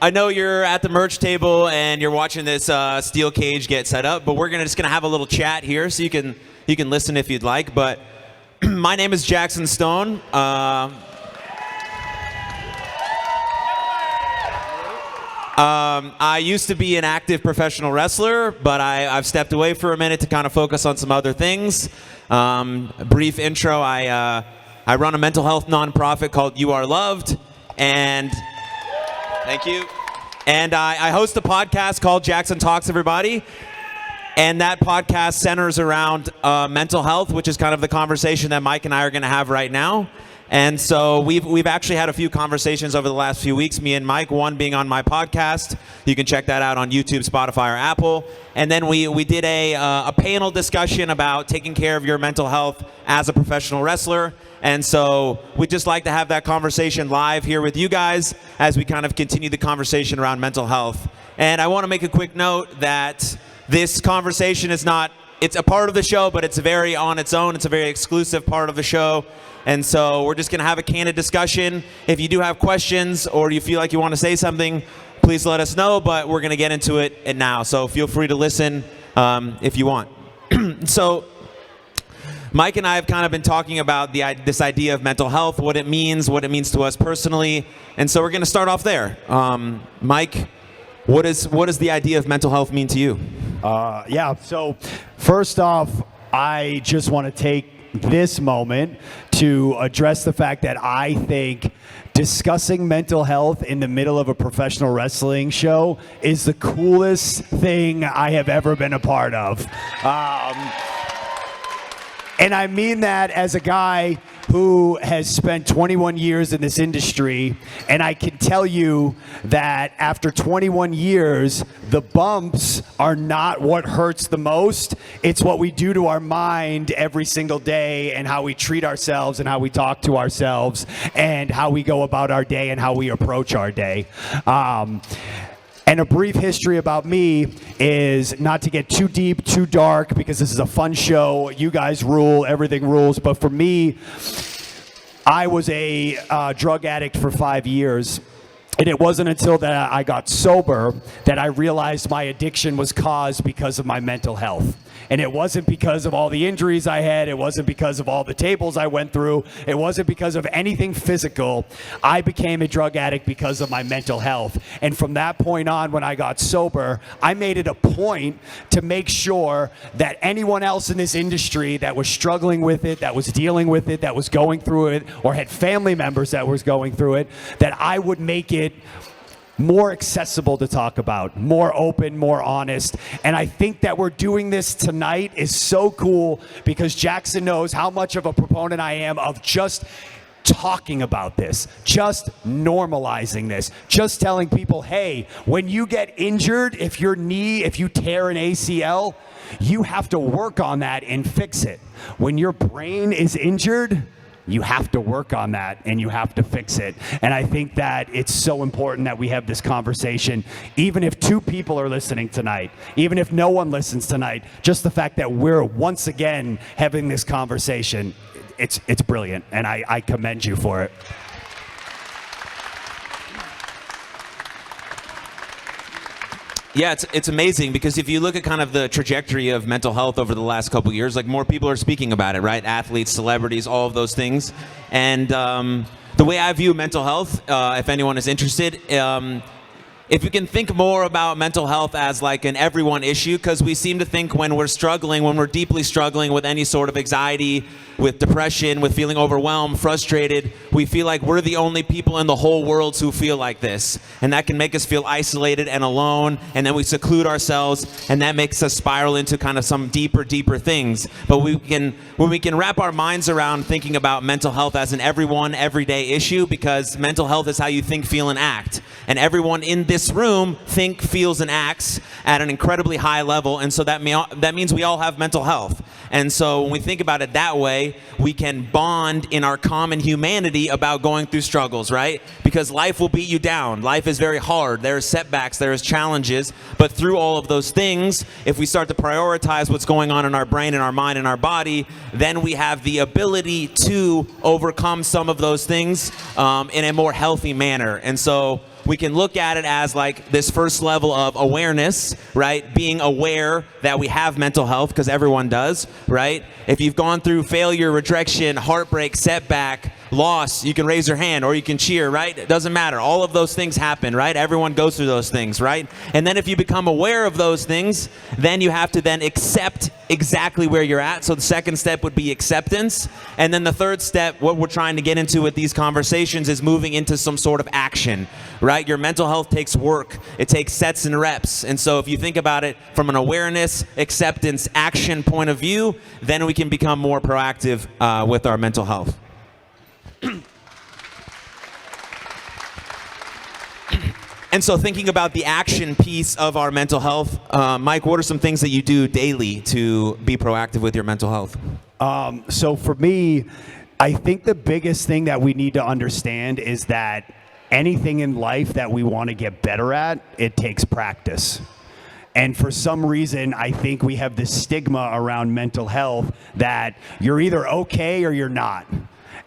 I know you're at the merch table and you're watching this steel cage get set up, but we're just gonna have a little chat here, so you can listen if you'd like. But my name is Jaxon Stone. I used to be an active professional wrestler, but I've stepped away for a minute to kind of focus on some other things. Brief intro: I run a mental health nonprofit called You Are Loved, and thank you. And I host a podcast called Jaxon Talks Everybody. And that podcast centers around mental health, which is kind of the conversation that Mike and I are going to have right now. And so we've actually had a few conversations over the last few weeks, me and Mike, one being on my podcast. You can check that out on YouTube, Spotify, or Apple. And then we did a panel discussion about taking care of your mental health as a professional wrestler. And so we'd just like to have that conversation live here with you guys as we kind of continue the conversation around mental health. And I want to make a quick note that this conversation it's a part of the show, but it's very on its own. It's a very exclusive part of the show. And so we're just going to have a candid discussion. If you do have questions or you feel like you want to say something, please let us know, but we're going to get into it now. So feel free to listen if you want. So Mike and I have kind of been talking about this idea of mental health, what it means to us personally. And so we're going to start off there. Mike, what does the idea of mental health mean to you? So first off, I just want to take this moment to address the fact that I think discussing mental health in the middle of a professional wrestling show is the coolest thing I have ever been a part of. And I mean that as a guy who has spent 21 years in this industry, and I can tell you that after 21 years, the bumps are not what hurts the most. It's what we do to our mind every single day, and how we treat ourselves, and how we talk to ourselves, and how we go about our day, and how we approach our day. And a brief history about me is not to get too deep, too dark, because this is a fun show. You guys rule, everything rules. But for me, I was a drug addict for 5 years. And it wasn't until that I got sober that I realized my addiction was caused because of my mental health. And it wasn't because of all the injuries I had. It wasn't because of all the tables I went through. It wasn't because of anything physical. I became a drug addict because of my mental health. And from that point on, when I got sober, I made it a point to make sure that anyone else in this industry that was struggling with it, that was dealing with it, that was going through it, or had family members that was going through it, that I would make it more accessible to talk about, more open, more honest. And I think that we're doing this tonight is so cool, because Jaxon knows how much of a proponent I am of just talking about this, just normalizing this, just telling people, hey, when you get injured, if you tear an ACL, you have to work on that and fix it. When your brain is injured, you have to work on that and you have to fix it. And I think that it's so important that we have this conversation, even if 2 people are listening tonight, even if no one listens tonight, just the fact that we're once again having this conversation, it's brilliant, and I commend you for it. Yeah, it's amazing, because if you look at kind of the trajectory of mental health over the last couple of years, like, more people are speaking about it, right? Athletes, celebrities, all of those things. And the way I view mental health, if anyone is interested, if you can think more about mental health as like an everyone issue, because we seem to think when we're deeply struggling with any sort of anxiety, with depression, with feeling overwhelmed, frustrated, we feel like we're the only people in the whole world who feel like this. And that can make us feel isolated and alone, and then we seclude ourselves, and that makes us spiral into kind of some deeper things. But when we can wrap our minds around thinking about mental health as an everyday issue, because mental health is how you think, feel, and act. And everyone in this room feels, and acts at an incredibly high level, and so that means we all have mental health. And so when we think about it that way, way we can bond in our common humanity about going through struggles, right? Because life will beat you down. Life is very hard. There's setbacks, there's challenges, but through all of those things, if we start to prioritize what's going on in our brain and our mind and our body, then we have the ability to overcome some of those things in a more healthy manner. And so we can look at it as like this first level of awareness, right? Being aware that we have mental health, because everyone does, right? If you've gone through failure, rejection, heartbreak, setback, loss, you can raise your hand or you can cheer, right? It doesn't matter. All of those things happen, right? Everyone goes through those things, right? And then if you become aware of those things, then you have to then accept exactly where you're at. So the second step would be acceptance. And then the third step, what we're trying to get into with these conversations, is moving into some sort of action, right? Your mental health takes work. It takes sets and reps. And so if you think about it from an awareness, acceptance, action point of view, then we can become more proactive with our mental health. And so thinking about the action piece of our mental health, Mike, what are some things that you do daily to be proactive with your mental health? So for me, I think the biggest thing that we need to understand is that anything in life that we want to get better at, it takes practice. And for some reason, I think we have this stigma around mental health that you're either okay or you're not.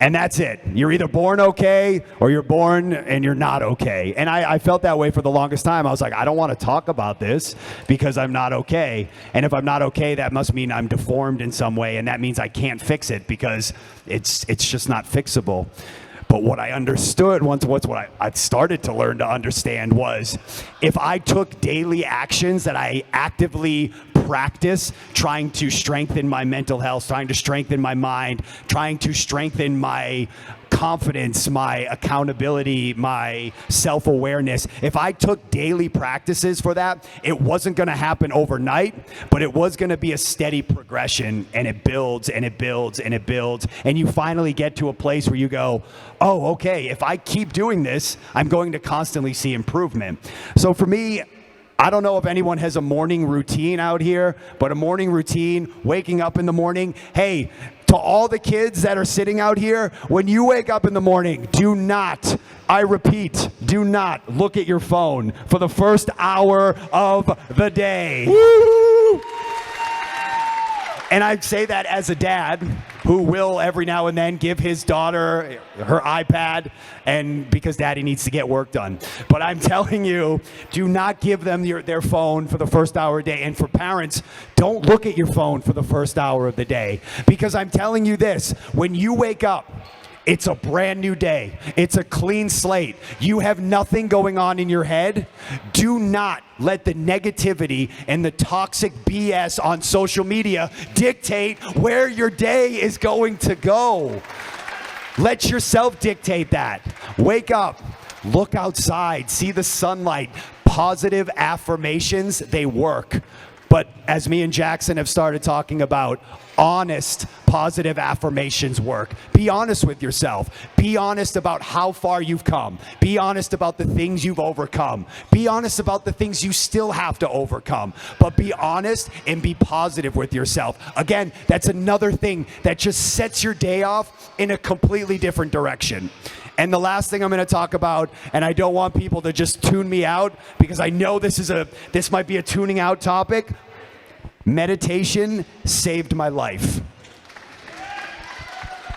And that's it. You're either born okay or you're born and you're not okay. And I felt that way for the longest time. I was like, I don't want to talk about this because I'm not okay. And if I'm not okay, that must mean I'm deformed in some way. And that means I can't fix it because it's just not fixable. But what I understood, what I started to learn to understand was if I took daily actions that I actively practice, trying to strengthen my mental health, trying to strengthen my mind, trying to strengthen my confidence, my accountability, my self-awareness. If I took daily practices for that, it wasn't going to happen overnight, but it was going to be a steady progression, and it builds and it builds and it builds. And you finally get to a place where you go, oh, okay, if I keep doing this, I'm going to constantly see improvement. So for me, I don't know if anyone has a morning routine out here, but a morning routine, waking up in the morning. Hey, to all the kids that are sitting out here, when you wake up in the morning, do not, I repeat, do not look at your phone for the first hour of the day. Woo! And I say that as a dad who will every now and then give his daughter her iPad, and because daddy needs to get work done. But I'm telling you, do not give them their phone for the first hour of the day. And for parents, don't look at your phone for the first hour of the day. Because I'm telling you this, when you wake up, it's a brand new day. It's a clean slate. You have nothing going on in your head. Do not let the negativity and the toxic BS on social media dictate where your day is going to go. Let yourself dictate that. Wake up, look outside, see the sunlight. Positive affirmations, they work. But as me and Jaxon have started talking about, honest, positive affirmations work. Be honest with yourself. Be honest about how far you've come. Be honest about the things you've overcome. Be honest about the things you still have to overcome. But be honest and be positive with yourself. Again, that's another thing that just sets your day off in a completely different direction. And the last thing I'm going to talk about, and I don't want people to just tune me out because I know this might be a tuning out topic. Meditation saved my life.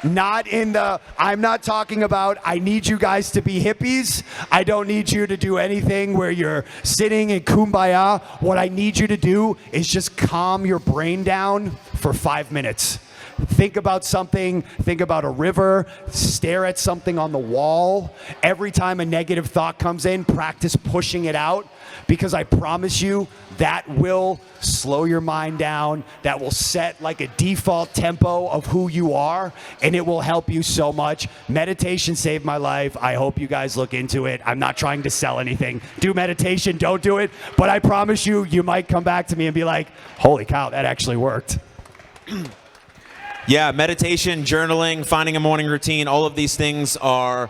I'm not talking about I need you guys to be hippies. I don't need you to do anything where you're sitting in kumbaya. What I need you to do is just calm your brain down for 5 minutes. Think about something, think about a river, stare at something on the wall. Every time a negative thought comes in, practice pushing it out, because I promise you that will slow your mind down. That will set like a default tempo of who you are, and it will help you so much. Meditation saved my life. I hope you guys look into it. I'm not trying to sell anything. Do meditation, don't do it, but I promise you, you might come back to me and be like, holy cow, that actually worked. Yeah, meditation, journaling, finding a morning routine, all of these things are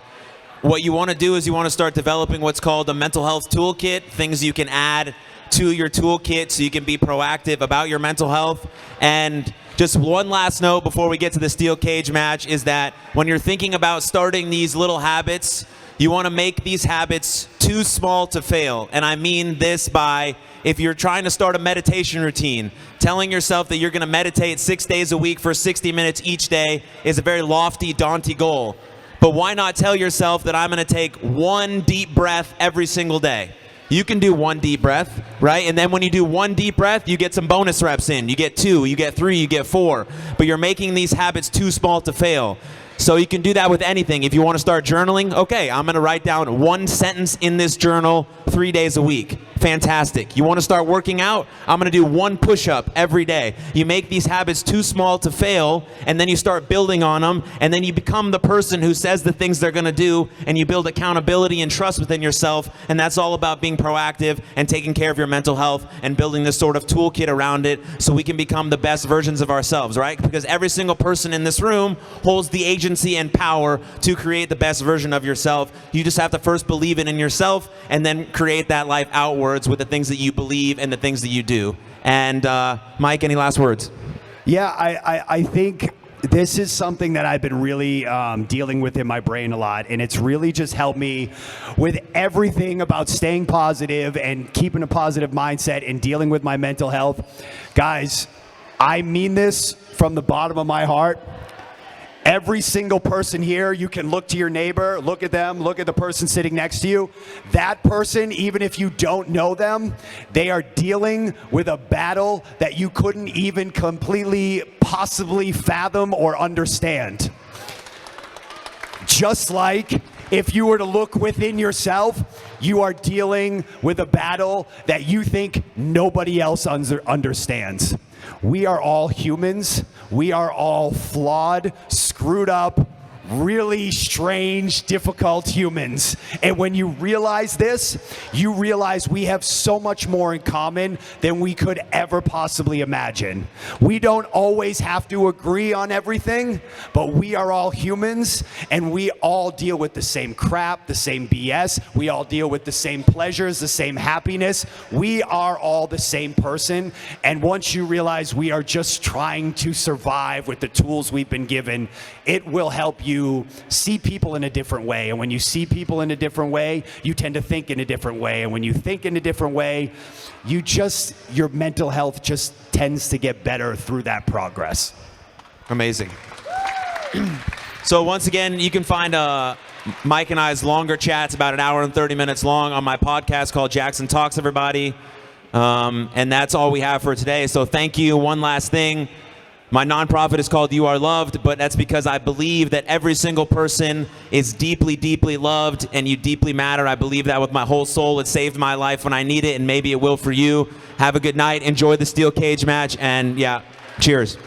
what you want to do is you want to start developing what's called a mental health toolkit, things you can add to your toolkit so you can be proactive about your mental health. And just one last note before we get to the steel cage match is that when you're thinking about starting these little habits, you want to make these habits too small to fail. And I mean this by, if you're trying to start a meditation routine, telling yourself that you're going to meditate 6 days a week for 60 minutes each day is a very lofty, daunting goal. But why not tell yourself that I'm going to take one deep breath every single day? You can do one deep breath, right? And then when you do one deep breath, you get some bonus reps in. You get 2, you get 3, you get 4. But you're making these habits too small to fail. So you can do that with anything. If you want to start journaling, okay, I'm going to write down one sentence in this journal 3 days a week. Fantastic. You want to start working out? I'm going to do one push-up every day. You make these habits too small to fail, and then you start building on them, and then you become the person who says the things they're going to do, and you build accountability and trust within yourself, and that's all about being proactive and taking care of your mental health and building this sort of toolkit around it so we can become the best versions of ourselves, right? Because every single person in this room holds the agency and power to create the best version of yourself. You just have to first believe it in yourself and then create that life outwards with the things that you believe and the things that you do. And Mike, any last words? Yeah, I think this is something that I've been really dealing with in my brain a lot, and it's really just helped me with everything about staying positive and keeping a positive mindset and dealing with my mental health. Guys, I mean this from the bottom of my heart. Every single person here, you can look to your neighbor, look at them, look at the person sitting next to you. That person, even if you don't know them, they are dealing with a battle that you couldn't even completely possibly fathom or understand. Just like if you were to look within yourself, you are dealing with a battle that you think nobody else understands. We are all humans. We are all flawed, screwed up, really strange, difficult humans. And when you realize this, you realize we have so much more in common than we could ever possibly imagine. We don't always have to agree on everything, but we are all humans, and we all deal with the same crap, the same BS. We all deal with the same pleasures, the same happiness. We are all the same person. And once you realize we are just trying to survive with the tools we've been given, it will help you see people in a different way. And when you see people in a different way, you tend to think in a different way. And when you think in a different way, your mental health just tends to get better through that progress. Amazing. So once again, you can find Mike and I's longer chats, about an hour and 30 minutes long, on my podcast called Jaxon Talks Everybody. And that's all we have for today. So thank you. One last thing. My nonprofit is called You Are Loved, but that's because I believe that every single person is deeply, deeply loved, and you deeply matter. I believe that with my whole soul. It saved my life when I need it, and maybe it will for you. Have a good night. Enjoy the steel cage match, and yeah, cheers.